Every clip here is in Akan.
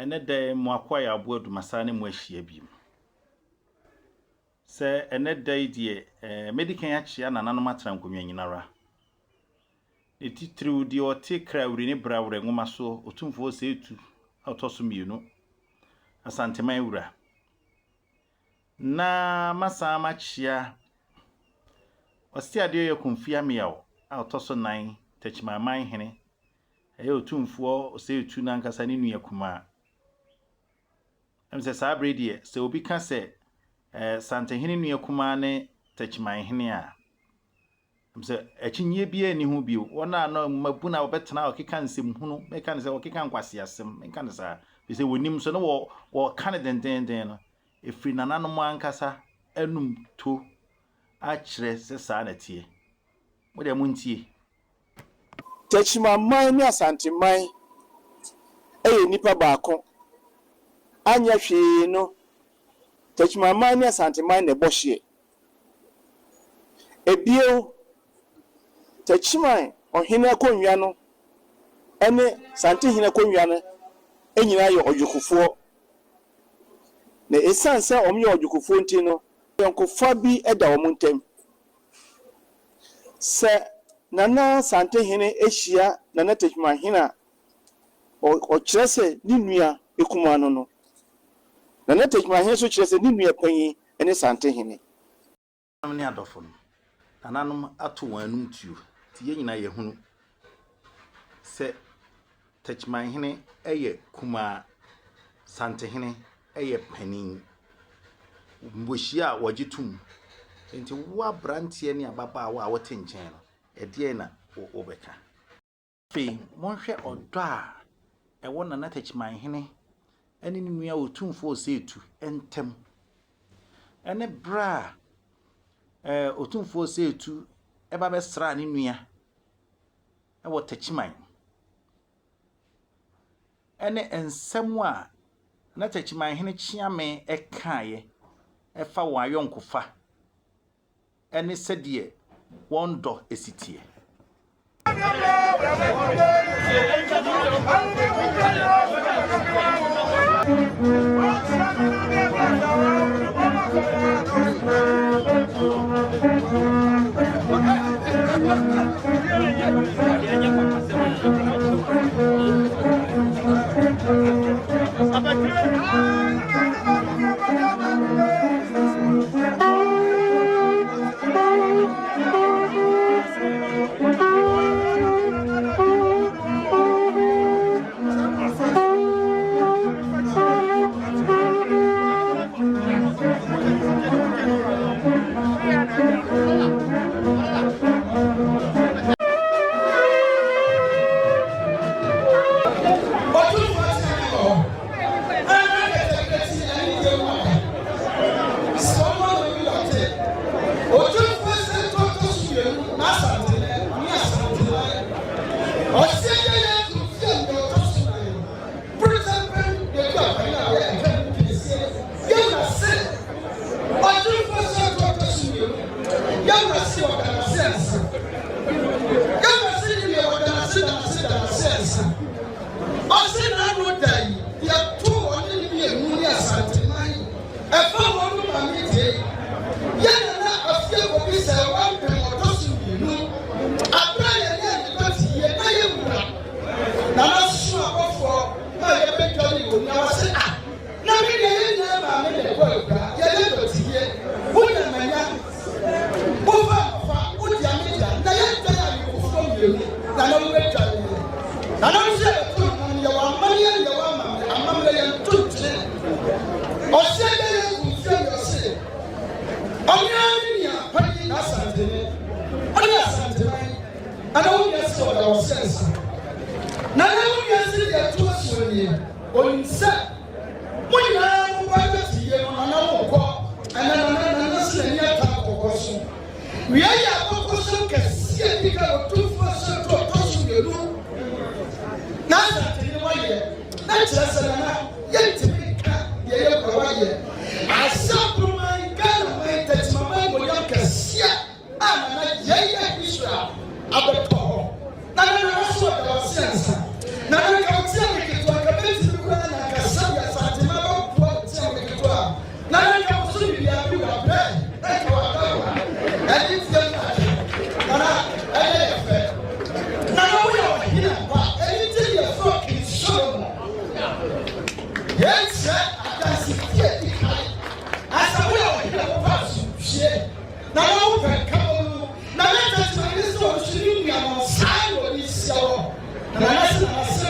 ene de mo akwaya abo dumasa ne mo ahia bi se ene de die medical achia na nanom atran konwa nyinara etitru di oti krawri ne brawre ngoma so otumfo se etu otoso mienu asante man wura na masa machia osti ade ye konfia miawo a otoso 9 TECHIMAN man hene eye otumfo se etu na nkasa ne nua kuma amse sabre die se obi ka se sante hene nua kuma ne TECHIMAN hene a amse achinye bia ni hu bio wona no mabuna obetena okeka nsem hunu meka ne se okeka nkwase asem meka ne sa be se wonim so no wo kan den no efri nananom ankasa anum to a kire se sa na tie mo de muntie TECHIMAN man ni asante man nipa baako anya hwe no TECHIMAN man ni asante man ne bohye ebio TECHIMAN ohina konwa no ene sante hina konwa no enyina ye odwukufo na esanse omye odwukufo nti no yonkofa bi eda omuntem se nana sante hene ehia nana TECHIMAN hina o kirese ni nua ekuma no nana TECHIMAN hene so kirese ni nua panyi ene sante hene amne adofo no nananom ato wanum tuo ti ye nyina ye hunu se TECHIMAN hene eye kuma sante hene eye panin mbohia wagitum enti wa brantie ne ababa wa wote nchen no edie na obeka fi monhwe odo a ewo na TECHIMAN hene ene ni nua otumfo osetu entem ene bra otumfo osetu eba be sra ni nua ewo TECHIMAN ene ensem a na TECHIMAN hene chiame ekaye efa wayonkofa ene sedie wondo esitie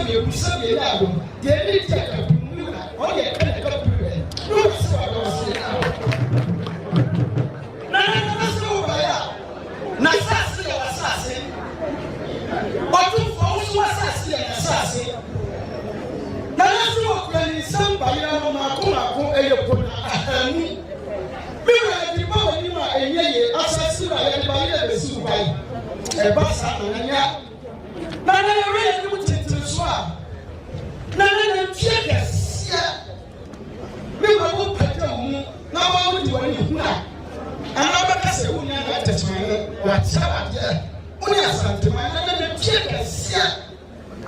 you some year out. They need to take a new one. Oh, yeah, can I go to bed? No, so I don't see it out. No, so I am. Nasasi or assassin. But two folks were assassin. That's what when somebody on my Kumako, a put me. We were the Baba a year, assassin, and by the super. A bus and Nana really put it to the swamp. Nana checkers, yeah. We were all petting, now I would do anything now. And I say, we are not TECHIMAN, what's up there? We are ASANTE, Nana checkers, yeah.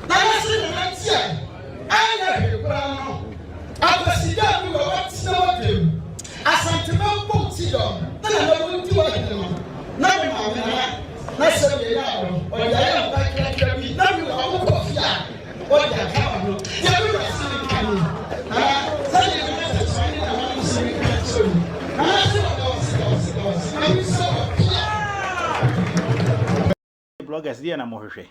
Nana said, I know. I was seeing you what's no game. ASANTE, no boat, see them. Then I will do it. Never mind, that's a year. Or the other back like you know, you are all of ya. What the hell? You are seeing coming. Bloggers, dear Namohe.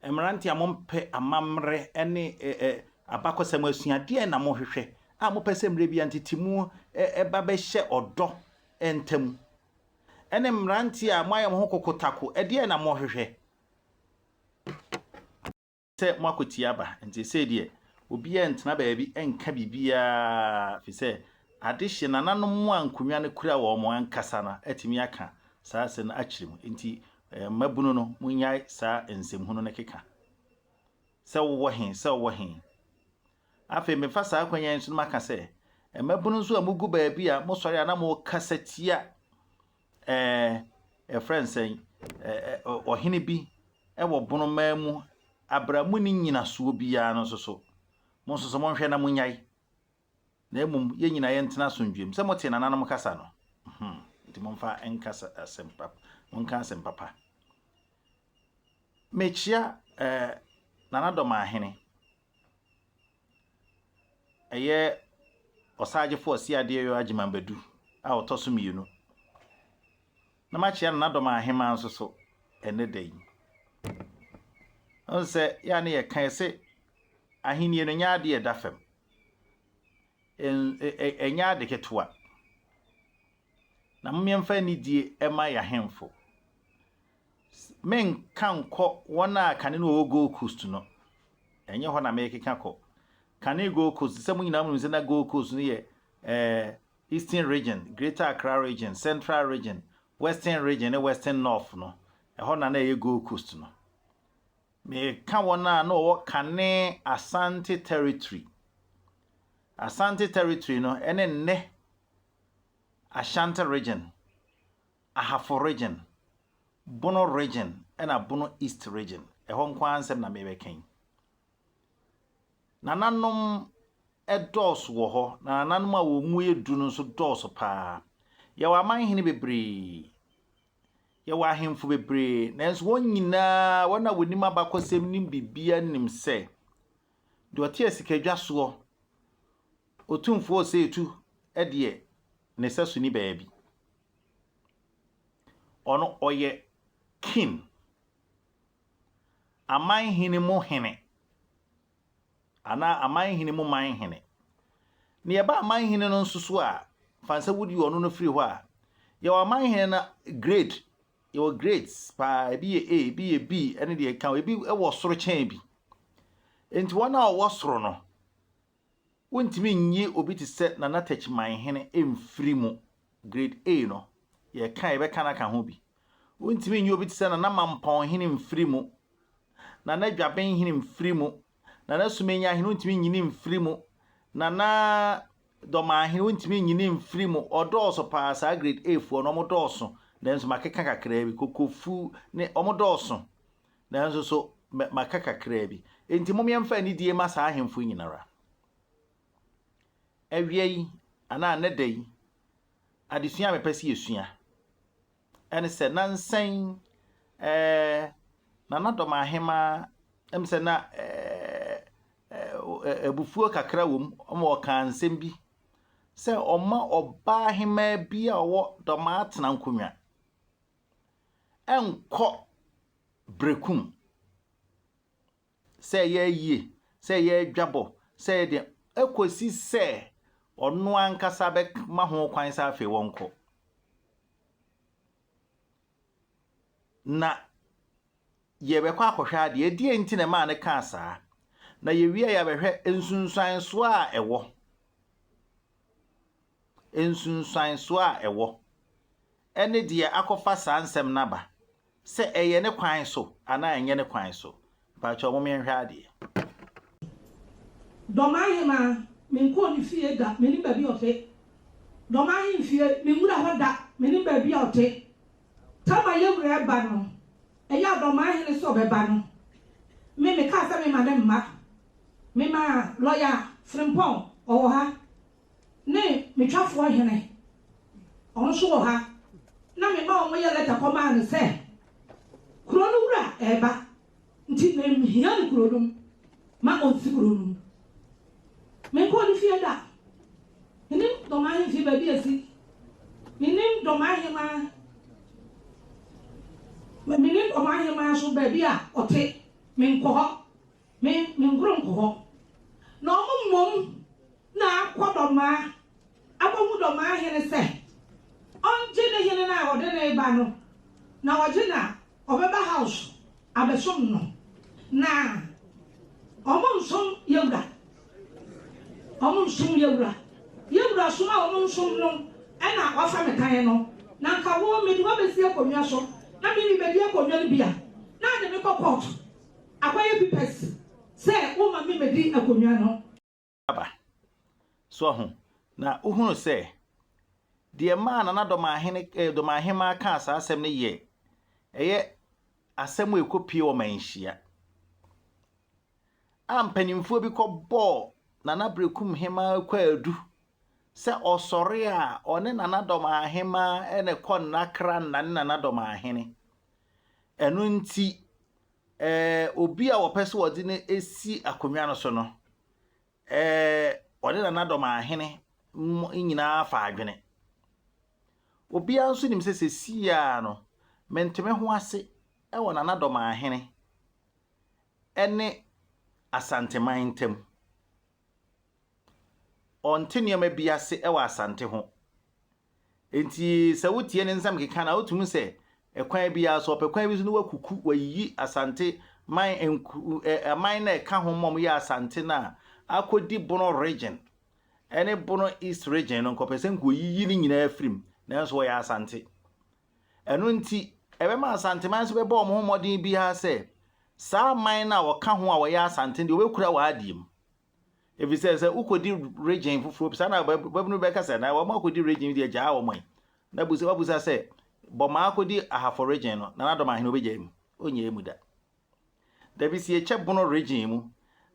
Emeranti amompe amamre ene abakosem asua de na mo hwehwe a mo pesem rebi antitimu eba be hye odo entam ene mranti a moayem ho kokotako de na mo hwehwe se mo akoti aba nti se de obi entena baabi enka bibia fi se adehye nananom mo ankonwa ne kura wo mo ankasa na atimi aka saa se na akyirem nti mabunu no munyai saa ensem hono ne keka se wo he afi me fa saa kwanya nso maka se mabunu nso amugu baabi a mo sori ana mo kasatia friends ohene bi wo bono mamu abramu ni nyina so bia no so mo so mo hwe na munyai na emum ye nyina ye ntena sondwem se mo te nananom kasa no nti mo mfa enkasa asempa monka asempapa mechia nana DOMAAHEMAA eye osaje force ade yo agiman badu a otoso mienu na machia nana DOMAAHEMAA nso so ene dai onse ya ne ye kan se ahenie no nya ade edafem enya ade ketua na mmemfa ni die ema ya hemfo men kanko wona kane no Gold Coast no enye ho na me keka ko kane Gold Coast se munyina mu na Gold Coast no ye Eastern region, Greater Accra region, Central region, Western region and Western North no ho na ye Gold Coast no me ka wona no wo kane Asante territory no ene ne Ashanti region, Ahafo region, Bono region, and a Bono East region. A home kwansem na mebe ken. Nananom dos wo ho, na nananom a wo mu edu no so dos pa. Ye wa man hene bebre. Ye wa ahemfo bebre. Nanso won nyina wona wonim abakosem nim bibia nim se. De ote asikadwa so. Otumfo se etu ede nesasu ni baabi ono oye king aman hene mo hene ana aman hene mo man hene ne yeba aman hene no nsusu a fansa wudi ono no free ho a ye wa aman hene na grade ye wa grades pa bi A bi B ene de kan ebi e wo soro chen bi enti wona wo soro no wontimi nyi obi ti se na TECHIMAN hene emfiri mu grade A no ye kan ebe kana ka ho bi wontimi nyi obi ti se na mampon hene emfiri mu na dwaben hene emfiri mu na sumenya hene wontimi nyi ni emfiri mu na DOMAAHEMAA wontimi nyi ni emfiri mu odoso pa sa grade A fu no modoso denso makeka kakra bi kokofu ne omodoso denso so makaka kakra bi enti momyemfa ni die ma sa ahemfo nyinara ewie ana nedai adesua mepesi esua ene se nansen nana DOMAAHEMAA emse na ebufuo kakra wom omo kansem bi se oma obaahema bi a wo DOMAATena nkonwa enko berekum say ye, say ye jabo, say the equasi say, or no one casabek maho quines afe wonko. Na ye be kwa kohwa de die ntine ma ne ka saa na ye wie ya behwe ensunsuan so a ewo ene de akofa saa nsem naba se eye ne kwan so ana enye ne kwan so ba cho mo menhwe ade DOMAAHEMAA menko ni fie da meni baby ote DOMAAHEMAA fie mengura hoda meni baby ote tama yewure ba no eya DOMAAHEMAA so beba no me ka sa me madam ma me ma lawyer frimpon o ha ne me twafo hene on so ha na me ma o ye letter koma no se kuro no wura eba nti me hia no kuro dum ma on si kuro no me ko ni fie da ni DOMAAHEMAA fie baby asi ni DOMAAHEMAA Meaning DOMAAHEMAA so baby a ote men ko ho men ngro ko ho no mum na akwadoma abomu DOMAAHEMAA se onje ne hene na ode na eba no na oje na obeba house abesom no na omonsom yewra suma omonsom no ena wafa mekan no na nka wo me do be si akonwa so na mi be di akonwa no bia na de me court akwaye pipes say wo ma me di akonwa no aba so ho na uhunu say de man na DOMAAHEMAA ka asa asem ne ye eye asem ekopie o manhia ampanimfo bi kɔbɔ nana BEREKUMHEMAA kwadu se osore a one nana DOMAAHEMAA ene konnakra nana DOMAAHEMAA enu nti obi a wopese wodi ne esi akonwa no so no one nana DOMAAHEMAA nyina fa adwene obi anso nim se sia no menteme ho ase wo nana DOMAAHEMAA ene ASANTE mantem onte niam biase wa ASANTE ho enti se wotie ne nsam keka na wotum se ekwan bia so opekwan bi so no wakuku wayi ASANTE man man na ka ho mom ya ASANTE na akodi Bono region ene Bono East region no kopese nko yiyi ni nyina afrim na so ya ASANTE eno nti ebe ma ASANTE man so beba omo modin bi ha se sa man na woka ho a wo ya ASANTE ndi obekura wa adiem if it says ukodi region fufu sa na babunu be kasa na wo makodi region di agya wo man na busa se bo ma akodi ahafo region no na DOMAAHEMAA obegya mu onye mu da bi si eche Bono region mu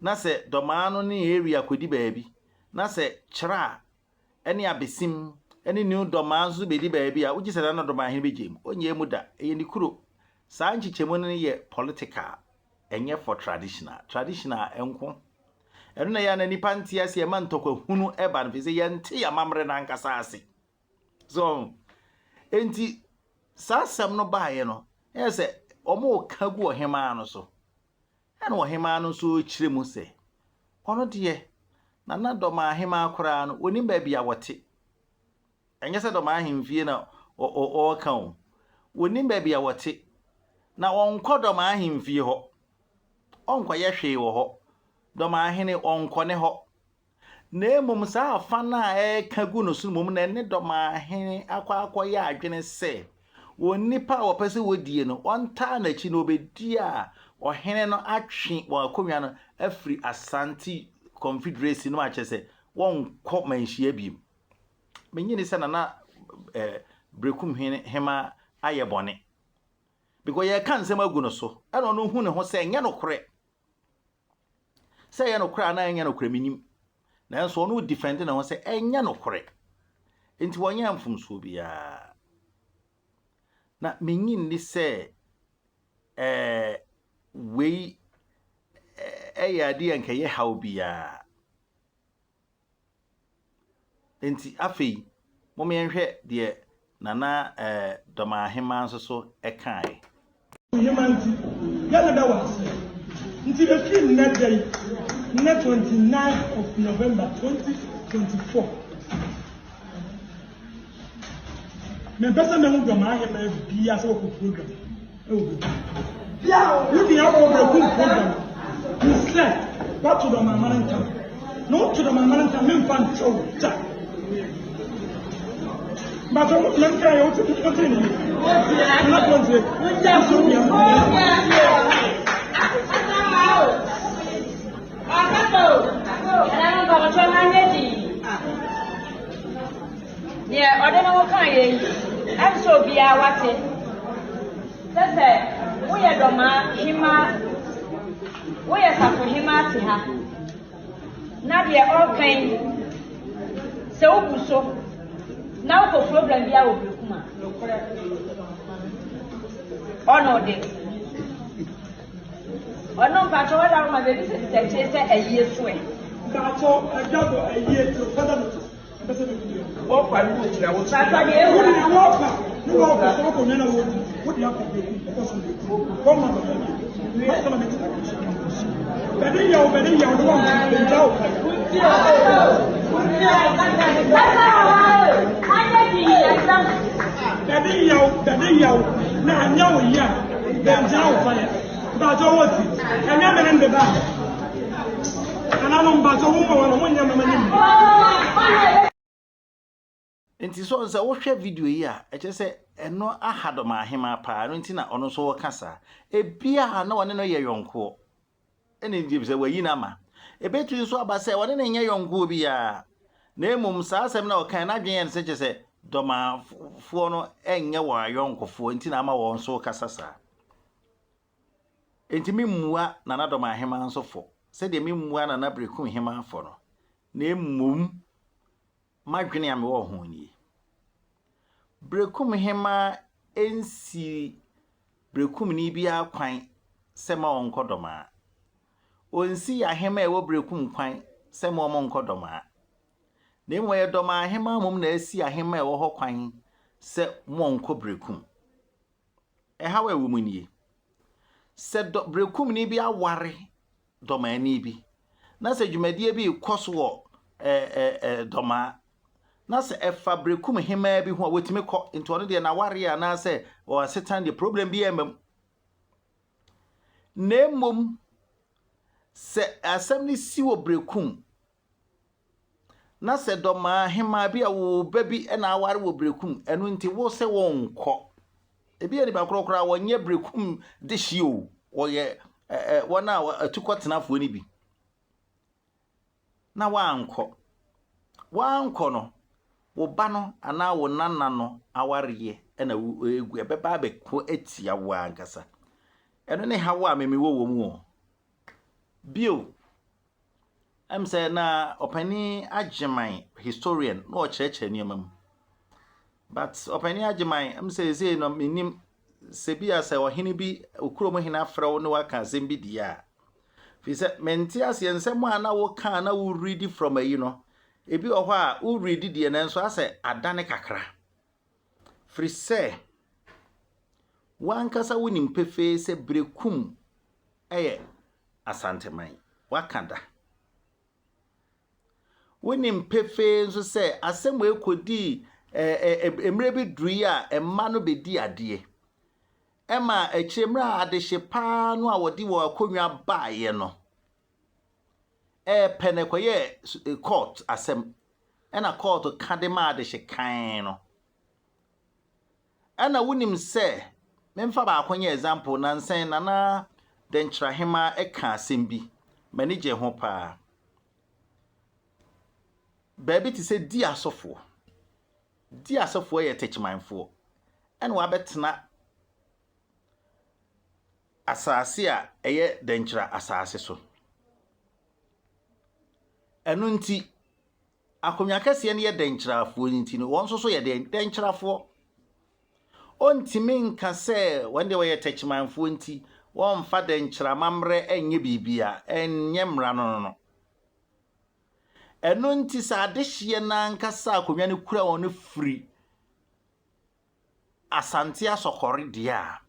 na se DOMAAHEMAA no ne area kodi baabi na se kyra ene abesim ene new DOMAAHEMAA zo bedi baabi a ugi se na DOMAAHEMAA begya mu onye mu da eye ni kuro sa nchichemu no ye political enye for traditional enko enu na ya na nipa ntia se ma ntokwa hunu eba no feze ye nte ya mamre na nkasa ase so enti sasam no baaye no ese omo kagu OHEMAA no so ena OHEMAA no so kiremu se ono de na DOMAAHEMAA kora no oni ba bia wote enye se DOMAAHEMAA fie na o kan oni ba bia wote na onko DOMAAHEMAA fie ho onko ye hwe wo ho DOMAAHEMAA onko ne ho na emom sa afa na kagu no so mom na ne DOMAAHEMAA akwa ya adwene se wonipa wopese wodie no onta na chi no obedi a ohene no atwe wa akonwa no afri ASANTE confederacy no achese won kɔ manhia biem menyini se na BEREKUMHEMAA aye bone because ye kan nsem agu no so eno no hu ne ho se nya no kore se ye no kore na nya no kore minim na enso no defend na ho se enya no kore enti wonya mfumso bia na menyin ni se we eyade anka ye haw bia enti afei momenhwe de nana DOMAAHEMAA so ekai humanity yana da wase Until the film net day, net 29th of November 2024. Me person me who DOMAAHEMAA be as a program. Yeah, looking at our program. You said, what to DOMAAHEMAA? No to DOMAAHEMAA, men fan show. But let me tell you what to continue. I'm not going to yeah, I don't know what kind. I'm so be a what it. That's it. We are DOMAAHEMAA. We are DOMAAHEMAA. Now we are all kind. So. Now for problem we are with BEREKUMHEMAA. Oh no, this. Oh no, but what are my babies? Say a year swing. That's all. I double a year to father. Oh, I will. Nti so nse wo hwe video yi a eche se eno aha DOMAAHEMAA pa no nti na ono so wo kasa ebia na wone no ye yonko ene ndi se wayi na ma ebetu nso aba se wone na nye yonko bia na emum sa asem na okan na dwen se che se DOMAAFo no enye wa yonkofo nti na ama won so kasa sa enti memua na DOMAAHEMAA nso fo se de memua na BEREKUMHEMAA fo no na emum madwene ame wo ho ni BEREKUMHEMAA ensi BEREKUM ni bia kwan se ma onko DOMAA onsi ya hema e wo BEREKUM kwan se ma omo onko DOMAA na mo ye DOMAAHEMAA mum na asi ahema e wo ho kwan se mo onko BEREKUM hawe wo mu ni se BEREKUM ni bia ware DOMAA ni bi na se dwumadie bi koso wo DOMAA na se efa BEREKUMHEMAA bi ho wetime kọ into no de na ware ya na se o setan the problem bi emam na mom se asem ni si wo BEREKUM na se DOMAAHEMAA bi a wo babi na aware wo BEREKUM eno nti wo se wo nkọ ebi ani ba krokra wonye BEREKUM de hio wo ye wona atukotenafo ni bi na wankọ no wo ba no ana wo nana no awareye na egu ebeba be ko etia wo ankasa eno ne hawa meme wo mu bio am say na opani ageman historian no cheche niamam but opani ageman am say no minim sebia say ohene bi okurom hene afrawo no waka asem bi dia fi say menti asensem ana wo kan na wo read from ebi ohwo a wo read die na nso ase adane kakra free say wankasa wonim pefe se BEREKUM eye asante man wakanda wonim pefe nso se asem ekodi emre bi dui a emma no bedi ade ema echemra adehye pa no a wodi wo akonwa baaye no penekwaye court asem ena court kadema adehye kan no ena wonim se memfa ba akonye example na nsen na denkyerahema eka asem bi manage ho pa baby ti se di asofo ye techimanfo ena wabetena asase a eye denkyera asase so enu nti akonwa kase ne ye denkyerafo nti no won so ye denkyerafo ontimi nka se wande we ye techimanfo nti won fa denkyera mamre enye bibia enye mra no enu nti sa adehye na nkasa akonwa ne kura won free asante asokore dia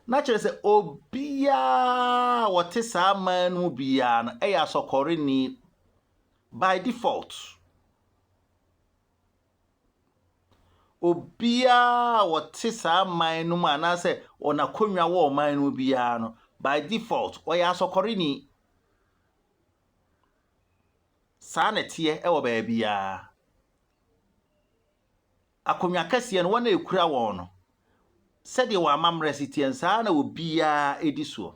na chere se obia wote saa man mu bia no eya sokore ni by default. Obia wote saa man no mu anase ona konwa wo man no bia no by default oya sokore ni saa netie ewo ba bia akonwa kase no wona ekura won no sede wa amamre sitien saa na obia ediso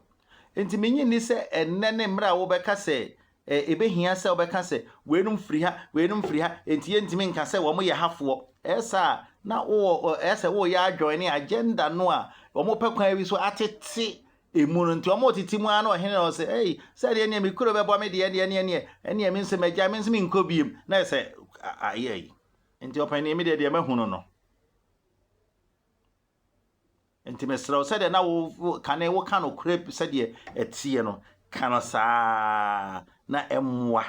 enti menyi ni se ennene mra wo beka se ebehia se wo beka se wenum firi ha enti yentimi nka se wo mo ye hafo esa na wo esa wo ya join agenda no a wo mo pekwan wi so atete emu no nti wo mo titi mu ana ohene no se hey sede ne mikuro bebo me de ene mi nse magya mi nse mi nkobiem na se ayi enti opani mi de mahunu no enti mesraw sede na wo kane wo kan okure sede etie no kan saa na emwa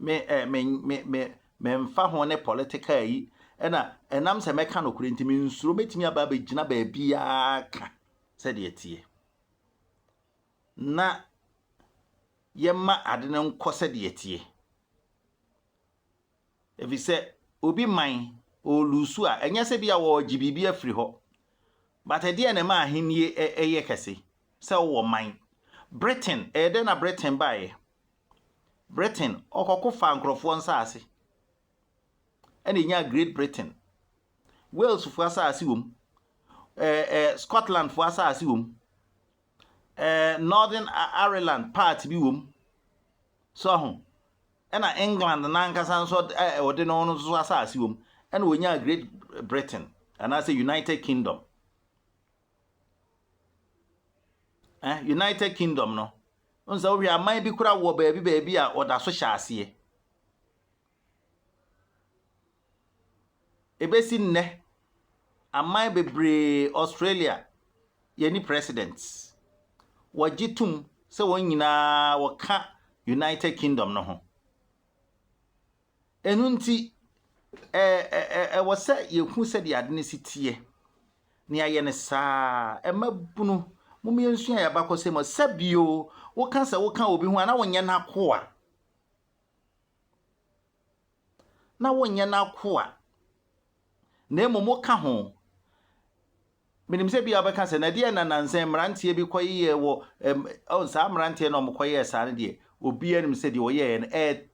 me mfa ho ne political yi enam se me kan okure enti me nsuro betimi aba ba gina ba bia ka sede etie na yemma ade ne nko sede etie efise obi man olusu a enye se bia wo gibibi afiri ho but ade na ma ahenie eye kese se wo man Britain ede na Britain bae Britain okokofa nkrofo nsaase ene nya Great Britain Wales fu asaase wom Scotland fu asaase wom Northern Ireland part bi wom so ho ena England na nkasa nso ode no no so asaase wom ene wonya Great Britain and as a United Kingdom United Kingdom no onza wi aman bi kura wo baabi a oda so hyaase ebesi nne aman bebre Australia yeni presidents wajitum se won nyina waka United Kingdom no ho enunti wose yehu se de ade ne sitie ne aye ne saa emabunu mumye nsu ya bakose mo sabio wo kan se wo kan obi hu ana wonye na koa na emomo ka ho minim se bia baka se na de na nanse mrantie bi koye wo on sa mrantie no mo koye sa ne de obi anim se de wo ye no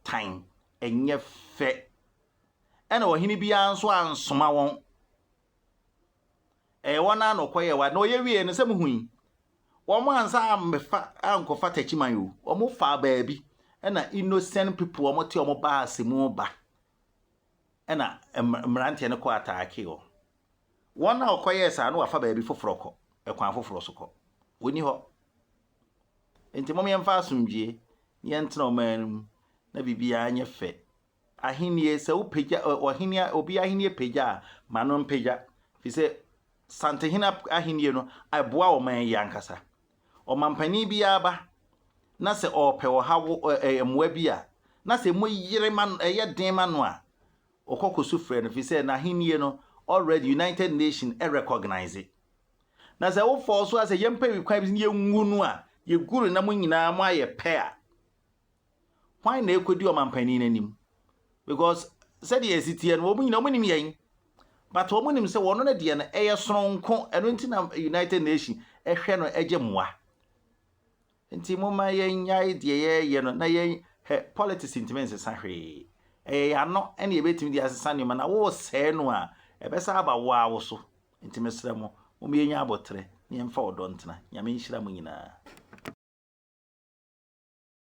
time enye fe ena wo hini bia nso ansoma won wona no koye wa na oye wie ne se muhui womo ansa amfa ankofa TECHIMAN yo womo fa baabi ena innocent people womo te womo ba asemu ba ena mrantie ne ko ataake yo wona okoye sa na wafa baabi foforo ekwan foforo so ko woni ho enti mom yemfa asumdie yentena omanum na bibia anye fe ahenie se upeja ohenia obi ahenie peja manom peja fi se sante hina ahenie no aboa o man yankasa o mampani bia ba na se ope wo hawo emwa bia na se moyire man den mano a okokosu frɛ no fi se na ahenie no already United Nations recognize it na se wo for so as yempa wi kwa bi ye ngu no a ye guru na mo nyina mo aye pe a why na ekodi o mampani nanim because said yes it and wo nyina mo nim yen but wo nim se wono na de na eye soronko eno nti na United Nations ehwe no eje moa nti mo ma yen nyai de ye no na yen politics intimense sa hwe ya no ene ye betimi de asesa ne ma na wo se no a ebesa aba wo awo so nti mesra mo mo yen nya abotre ne mfa odo ntena nyame nhyira mo nyina